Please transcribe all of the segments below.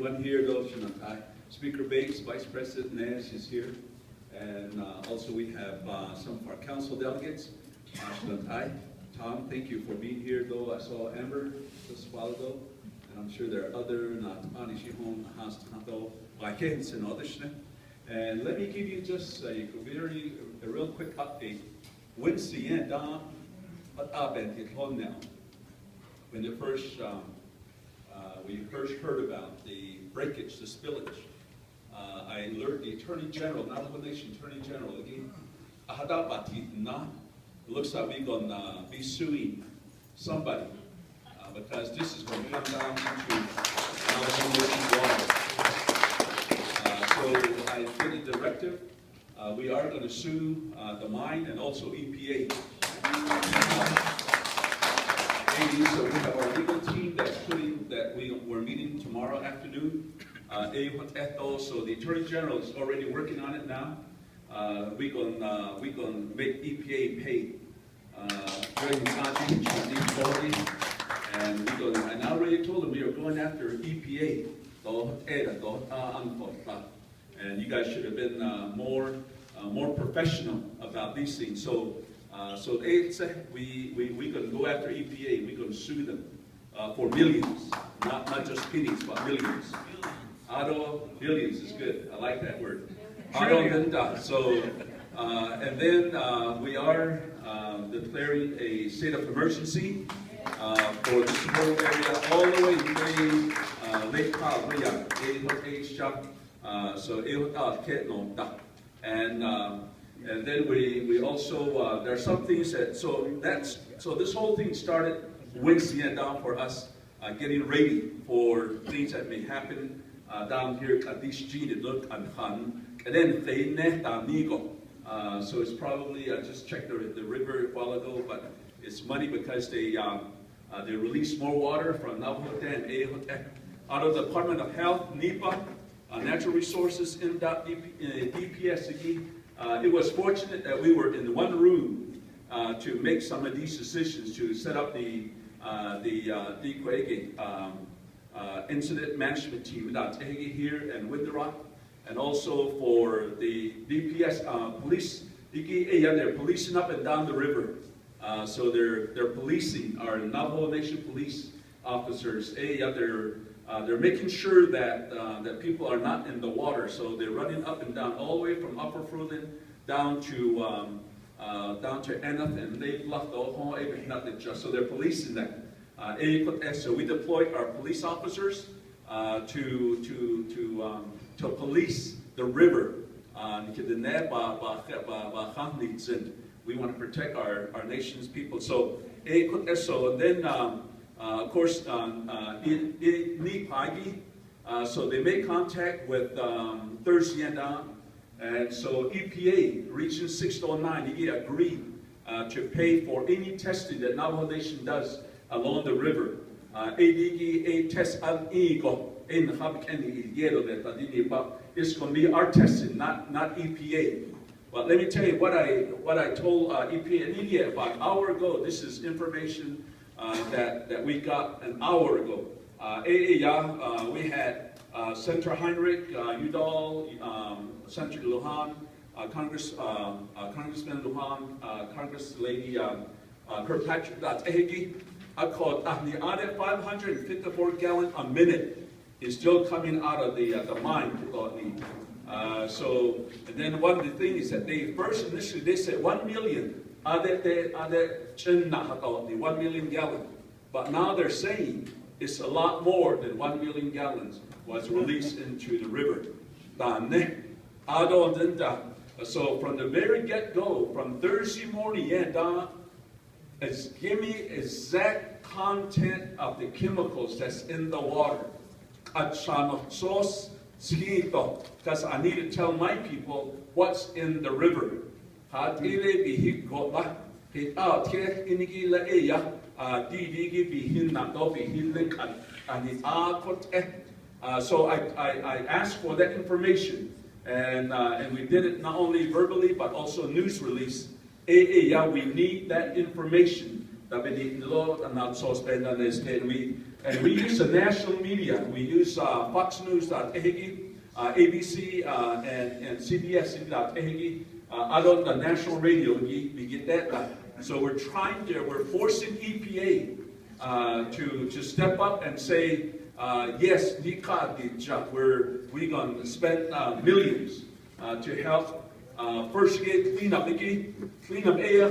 one here, though, Speaker Bates, Vice President Nash is here. And also we have some of our council delegates. Tom, thank you for being here, though. I saw Amber just a while ago. And I'm sure there are other and let me give you just a real quick update. When we first heard about the breakage, the spillage, I alerted the Attorney General, Navajo Nation Attorney General, again. It looks like we're going to be suing somebody because this is going to come down into Navajo Nation water. So I did a directive. We are going to sue the mine and also EPA. So we have our legal team that we're meeting tomorrow afternoon. So the Attorney General is already working on it now. We're going to make EPA pay during the authority, and I already told them we are going after EPA. And you guys should have been more professional about these things. So they said we're going to go after EPA. We're going to sue them for millions, not just pennies, but millions. Billions is good. I like that word. So, and then we are declaring a state of emergency for this whole area, all the way to Lake Kawaya, and then we also there are some things that so this whole thing started Wednesday down for us getting ready for things that may happen down here at this G look and then so it's probably I just checked the river a while ago, but it's muddy because they released more water from Navajo Dam out of the Department of Health, NEPA, Natural Resources, DPS. It was fortunate that we were in one room to make some of these decisions to set up the incident management team here and Winter Rock, and also for the DPS police. They're policing up and down the river. So they're policing our Navajo Nation police officers. They're making sure that that people are not in the water. So they're running up and down all the way from Upper Fruitland down to Anath and they bluffed the whole so they're policing that. So we deployed our police officers to police the river. We want to protect our nation's people. So then of course so they made contact with Thursday and so EPA Region 609 agreed to pay for any testing that Navajo Nation does along the river. It's going to be our testing, not EPA. But let me tell you what I told EPA about an hour ago. This is information that we got an hour ago. We had Senator Heinrich, Udall, Senator Lujan, Congressman Lujan, Congress Lady Kirkpatrick. I called the audit 554 gallons a minute is still coming out of the mine. So and then one of the things that they first initially they said 1 million. The 1 million gallons, but now they're saying it's a lot more than 1 million gallons was released into the river. So from the very get-go, from Thursday morning, give me exact content of the chemicals that's in the water. Because I need to tell my people what's in the river. So I asked for that information, and we did it not only verbally but also news release. We need that information. And we use the national media. We use Fox News, ABC, and CBS, on the national radio. We get that. So we're forcing EPA to step up and say, yes, we're going to spend millions to help first clean up air.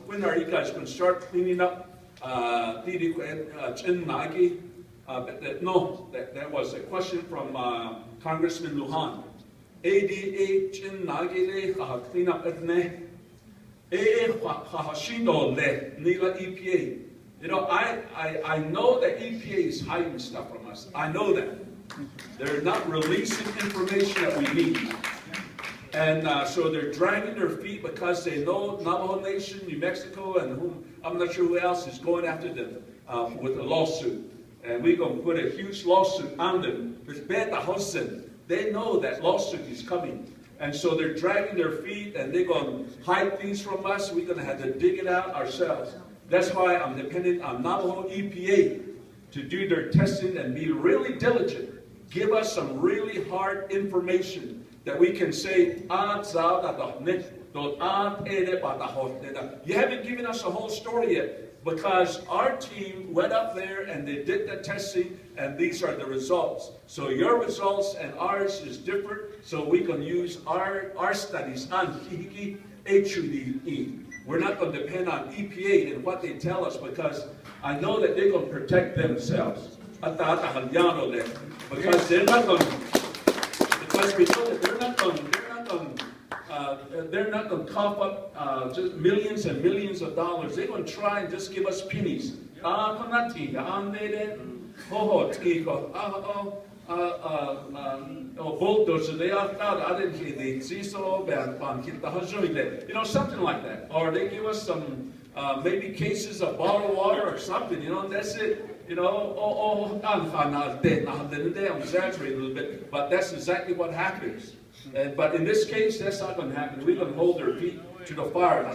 When are you guys going to start cleaning up? No, that was a question from Congressman Lujan. Clean up EPA. You know, I know that EPA is hiding stuff from us. I know that. They're not releasing information that we need. And so they're dragging their feet because they know Navajo Nation, New Mexico, and I'm not sure who else is going after them with a lawsuit. And we're going to put a huge lawsuit on them. They know that lawsuit is coming. And so they're dragging their feet and they're going to hide things from us. We're going to have to dig it out ourselves. That's why I'm dependent on Navajo EPA to do their testing and be really diligent. Give us some really hard information that we can say, you haven't given us the whole story yet, because our team went up there and they did the testing, and these are the results. So your results and ours is different, so we can use our studies on HUDE. We're not going to depend on EPA and what they tell us, because I know that they're going to protect themselves. Because they're not going to, because we know that they're not going to cough up just millions and millions of dollars. They're going to try and just give us pennies. Bulldozer, you know, something like that. Or they give us some maybe cases of bottled water or something, you know, and that's it. You know, I'm exaggerating a little bit, but that's exactly what happens. But in this case, that's not going to happen. We're going to hold their feet to the fire.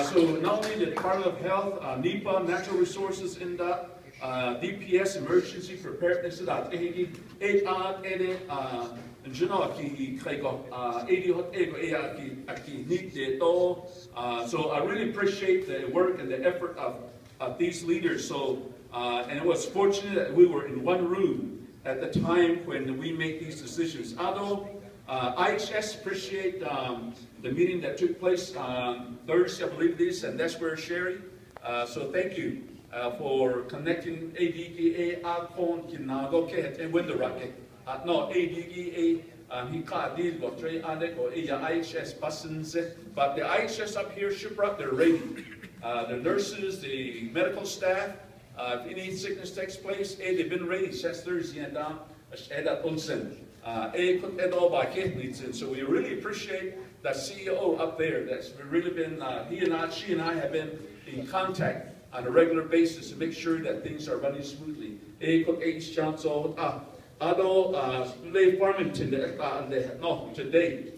So not only the Department of Health, NEPA, Natural Resources, DPS, Emergency Preparedness, so I really appreciate the work and the effort of these leaders. So, and it was fortunate that we were in one room at the time when we make these decisions. Although IHS appreciate the meeting that took place Thursday, I believe this, and that's where Sherry. So thank you for connecting ADGA, Akon, Kinago, and Windoraket. No, ADGA, Hikadi, Gotre, Adek, or IHS Bussons. But the IHS up here, Shiprock, they're ready. The nurses, the medical staff, if any sickness takes place, they've been ready since Thursday and down. So we really appreciate the CEO up there. That's really been, she and I have been in contact on a regular basis to make sure that things are running smoothly. Today,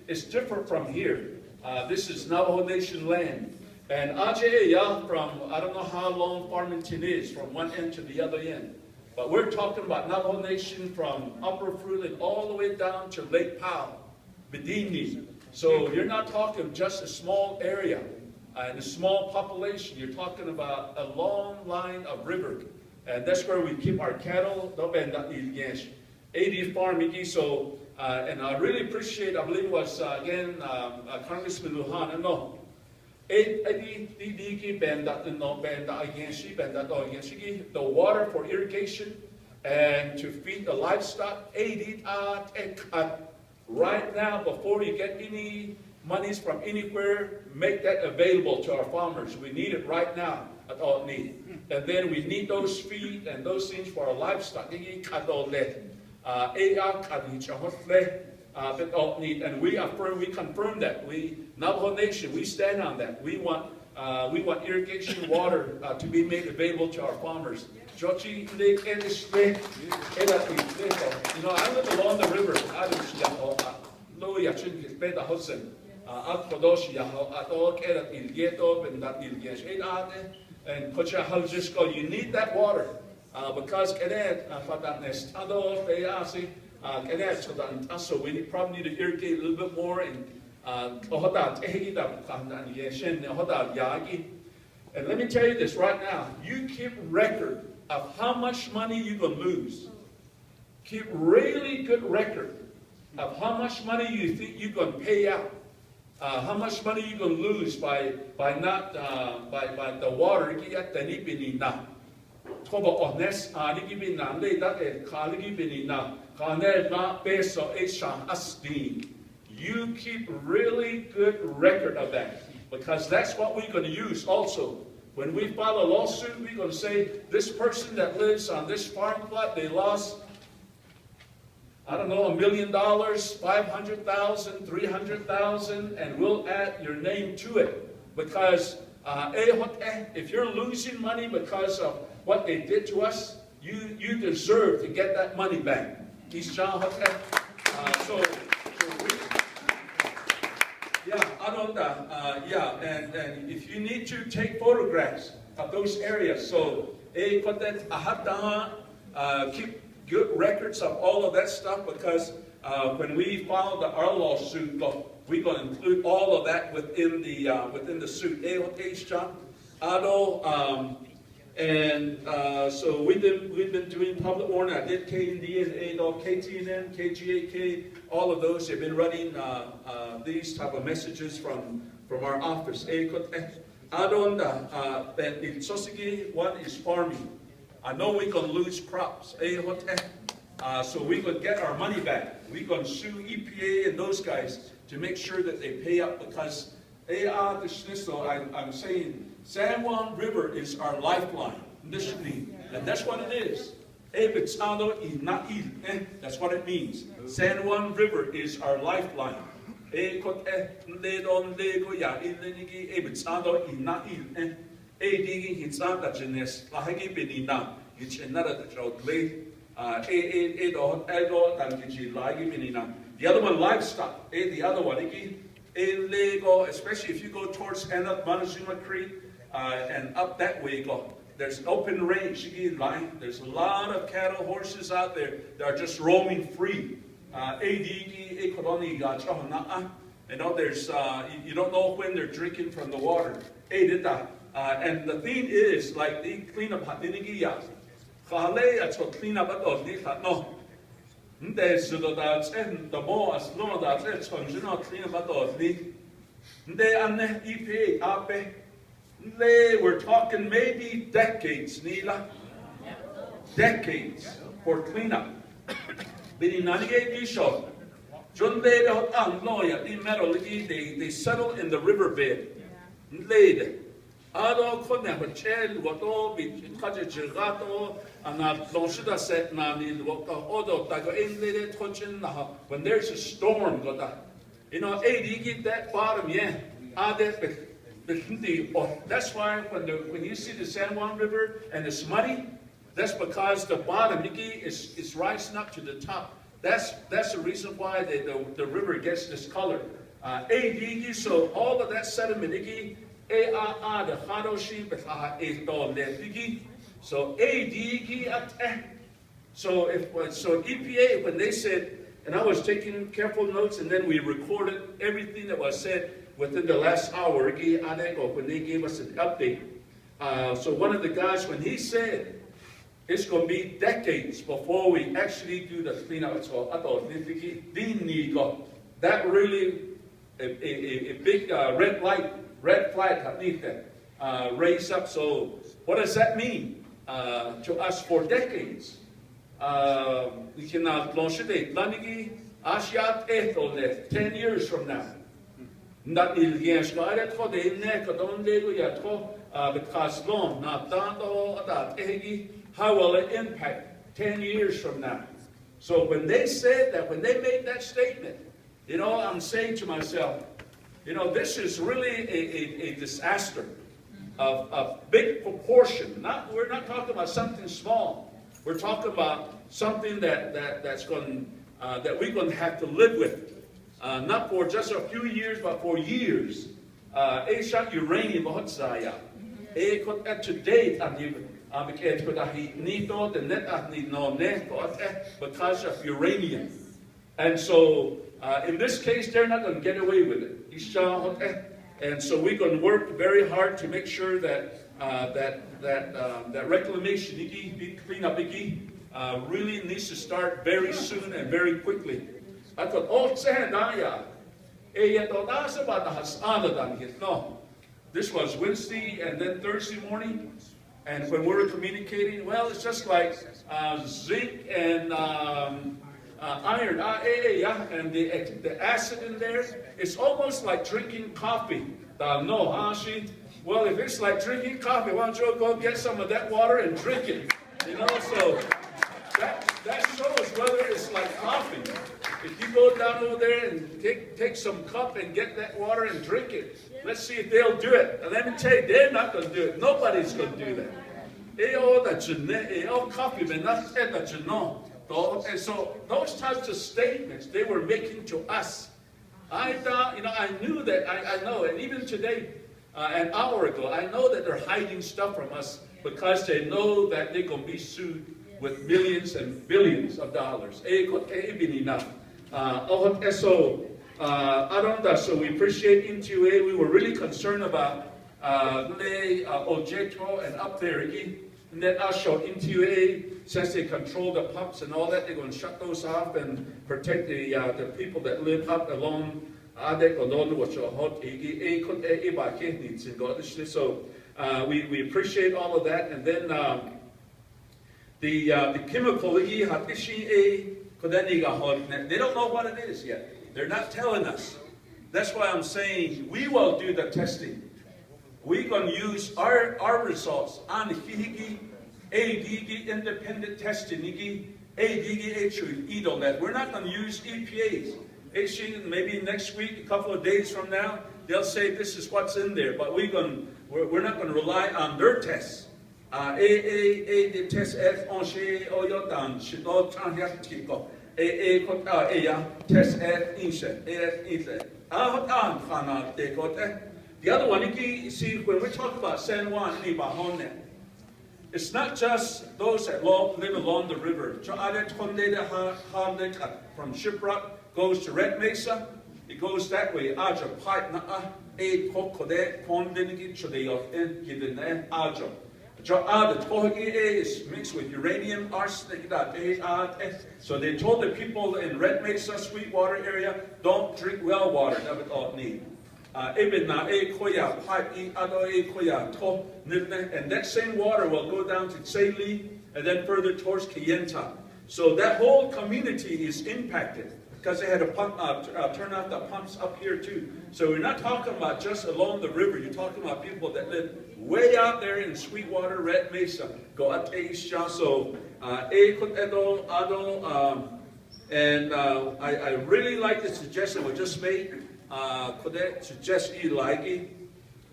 it's different from here. This is Navajo Nation land. And Ajaya from, I don't know how long Farmington is, from one end to the other end. But we're talking about Navajo Nation from Upper Fruitland all the way down to Lake Powell, Diné. So you're not talking just a small area and a small population. You're talking about a long line of river. And that's where we keep our cattle. 80 farming. So, and I really appreciate, I believe it was, again, Congressman Lujan. No. The water for irrigation and to feed the livestock. Right now, before you get any monies from anywhere, make that available to our farmers. We need it right now. And then we need those feed and those things for our livestock. And we affirm, we confirm that. We, Navajo Nation, we stand on that. We want irrigation water to be made available to our farmers. You know, I live along the river. lo ya chun ki pe da hosen at kodosh ya ato kerat ilgeto ben dat ilgesh ate and kocha haljisko, you need that water because kedet fadat nestado feasi kedet so that so we probably need to irrigate a little bit more and hodat ehigi da kandan yeshen hodat yagi. And let me tell you this right now, you keep record of how much money you're going to lose. Keep really good record of how much money you think you're going to pay out. How much money you're going to lose by not by the water. You keep really good record of that. Because that's what we're going to use also. When we file a lawsuit, we're going to say, this person that lives on this farm plot, they lost, I don't know, $1 million, 500,000, 300,000, and we'll add your name to it. Because if you're losing money because of what they did to us, you deserve to get that money back. And if you need to take photographs of those areas, so keep good records of all of that stuff, because when we file our lawsuit, we're going to include all of that within the suit. So we've been doing public warning. I did KND, KTNN, KGAK, all of those. They've been running these type of messages from our office. One is farming. I know we're going to lose crops. So we're going to get our money back. We're going to sue EPA and those guys to make sure that they pay up, because I'm saying San Juan River is our lifeline. And that's what it is. That's what it means. San Juan River is our lifeline. The other one, livestock. The other one, especially if you go towards Montezuma Creek and up that way, there's an open range. There's a lot of cattle, horses out there that are just roaming free. You know, there's you don't know when they're drinking from the water. And the thing is, like they clean up clean up no. We're talking maybe decades, decades for cleanup. They settle in the riverbed. When there's a storm, you know, that bottom, that's why when you see the San Juan River and it's muddy, that's because the bottom is rising up to the top. That's the reason why the river gets this color. So all of that sediment, so EPA, when they said, and I was taking careful notes, and then we recorded everything that was said within the last hour when they gave us an update. So one of the guys, when he said it's going to be decades before we actually do the cleanup, that really a big red flag raised up. So what does that mean to us for decades? We cannot 10 years from now. How will it impact 10 years from now? So when they said that, when they made that statement, you know, I'm saying to myself, you know, this is really a disaster of big proportion. We're not talking about something small. We're talking about something that we're going to have to live with. not for just a few years, but for years. Asia uranium hotsaya. To date, because of uranium. And so, in this case, they're not going to get away with it. And so we're going to work very hard to make sure that that reclamation, cleanup, really needs to start very soon and very quickly. I thought, no. This was Wednesday and then Thursday morning. And when we were communicating, well, it's just like zinc and iron, and the acid in there, it's almost like drinking coffee. Well, if it's like drinking coffee, why don't you go get some of that water and drink it? You know, so that shows whether it's like coffee. If you go down over there and take some cup and get that water and drink it, let's see if they'll do it. And let me tell you, they're not going to do it. Nobody's going to do that. And so those types of statements they were making to us, I knew that, I know, and even today, an hour ago, I know that they're hiding stuff from us because they know that they're going to be sued with millions and billions of dollars. So we appreciate NTA. We were really concerned about Ojetro and up there, and then also NTA, since they control the pumps and all that, they're going to shut those off and protect the people that live up along. So we appreciate all of that. And then the chemical, they don't know what it is yet. They're not telling us. That's why I'm saying we will do the testing. We're going to use our results on the independent testing. We're not going to use EPA's. Maybe next week, a couple of days from now, they'll say this is what's in there. But we're not going to rely on their tests. The test the other one, you see, when we talk about San Juan, it's not just those that live along the river. From Shiprock goes to Red Mesa, it goes that way. Is mixed with uranium, arsenic. So they told the people in Red Mesa, Sweetwater area, don't drink well water. That all need. And that same water will go down to Tsaili and then further towards Kayenta. So that whole community is impacted because they had to turn off the pumps up here too. So we're not talking about just along the river. You're talking about people that live way out there in Sweetwater, Red Mesa. So and I really like the suggestion we just made. Suggest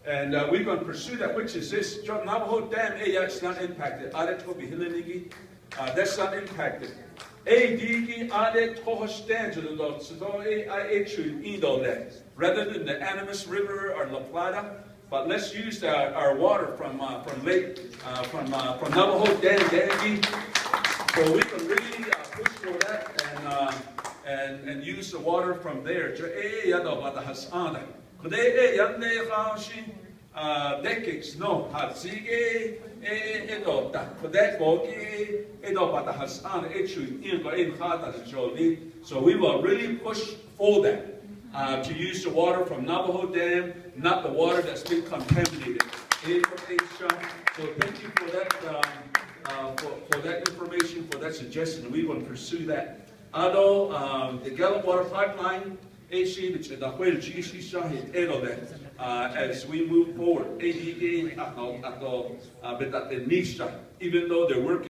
and we're going to pursue that, which is this. Navajo Dam, it's not impacted. That's not impacted. Rather than the Animas River or La Plata, but let's use our water from Navajo Dam. So we can really push for that and use the water from there. Decades no so we will really push for that to use the water from Navajo Dam, not the water that's been contaminated. So thank you for that for that information, for that suggestion. We will pursue that. The Gallup Water Pipeline, as we move forward, even though they're working